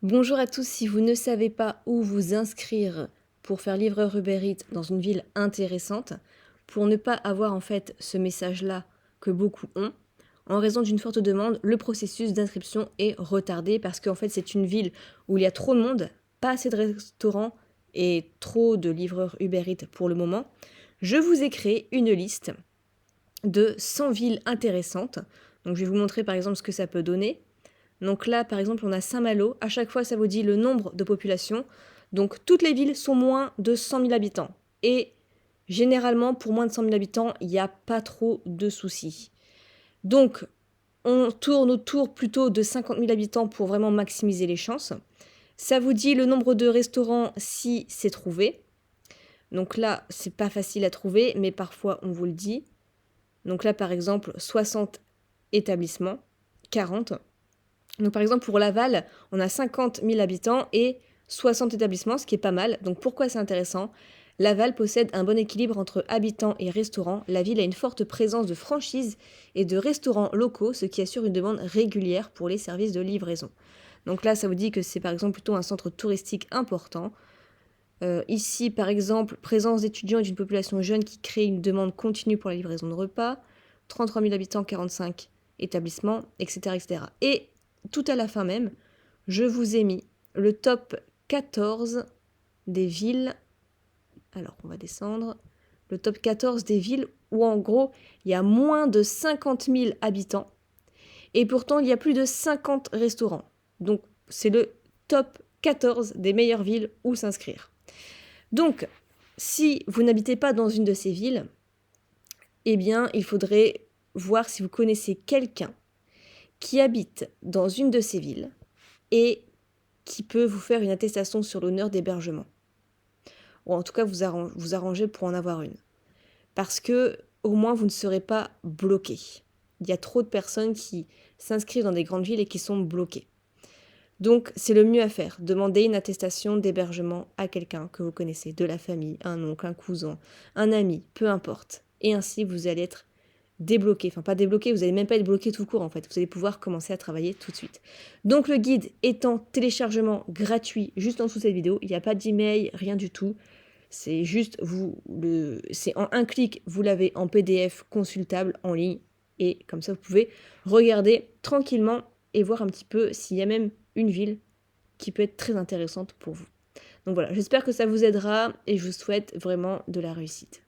Bonjour à tous, si vous ne savez pas où vous inscrire pour faire livreur Uber Eats dans une ville intéressante, pour ne pas avoir en fait ce message-là que beaucoup ont, en raison d'une forte demande, le processus d'inscription est retardé parce qu'en fait c'est une ville où il y a trop de monde, pas assez de restaurants et trop de livreurs Uber Eats pour le moment. Je vous ai créé une liste de 100 villes intéressantes. Donc je vais vous montrer par exemple ce que ça peut donner. Donc là, par exemple, on a Saint-Malo. À chaque fois, ça vous dit le nombre de population. Donc toutes les villes sont moins de 100 000 habitants. Et généralement, pour moins de 100 000 habitants, il n'y a pas trop de soucis. Donc, on tourne autour plutôt de 50 000 habitants pour vraiment maximiser les chances. Ça vous dit le nombre de restaurants si c'est trouvé. Donc là, c'est pas facile à trouver, mais parfois on vous le dit. Donc là, par exemple, 60 établissements, 40. Donc par exemple pour Laval, on a 50 000 habitants et 60 établissements, ce qui est pas mal. Donc pourquoi c'est intéressant? Laval possède un bon équilibre entre habitants et restaurants. La ville a une forte présence de franchises et de restaurants locaux, ce qui assure une demande régulière pour les services de livraison. Donc là, ça vous dit que c'est par exemple plutôt un centre touristique important. Ici, par exemple, présence d'étudiants et d'une population jeune qui crée une demande continue pour la livraison de repas. 33 000 habitants, 45 établissements, etc., etc. Et tout à la fin même, je vous ai mis le top 14 des villes. Alors, on va descendre. Le top 14 des villes où, en gros, il y a moins de 50 000 habitants. Et pourtant, il y a plus de 50 restaurants. Donc, c'est le top 14 des meilleures villes où s'inscrire. Donc, si vous n'habitez pas dans une de ces villes, eh bien, il faudrait voir si vous connaissez quelqu'un qui habite dans une de ces villes et qui peut vous faire une attestation sur l'honneur d'hébergement. Ou en tout cas, vous arranger pour en avoir une. Parce que, au moins, vous ne serez pas bloqué. Il y a trop de personnes qui s'inscrivent dans des grandes villes et qui sont bloquées. Donc, c'est le mieux à faire. Demandez une attestation d'hébergement à quelqu'un que vous connaissez, de la famille, un oncle, un cousin, un ami, peu importe. Et ainsi, vous allez être débloqué. Enfin, pas débloqué, vous n'allez même pas être bloqué tout court, en fait. Vous allez pouvoir commencer à travailler tout de suite. Donc, le guide est en téléchargement gratuit juste en dessous de cette vidéo. Il n'y a pas d'email, rien du tout. C'est juste, c'est en un clic, vous l'avez en PDF consultable en ligne. Et comme ça, vous pouvez regarder tranquillement et voir un petit peu s'il y a même une ville qui peut être très intéressante pour vous. Donc voilà, j'espère que ça vous aidera et je vous souhaite vraiment de la réussite.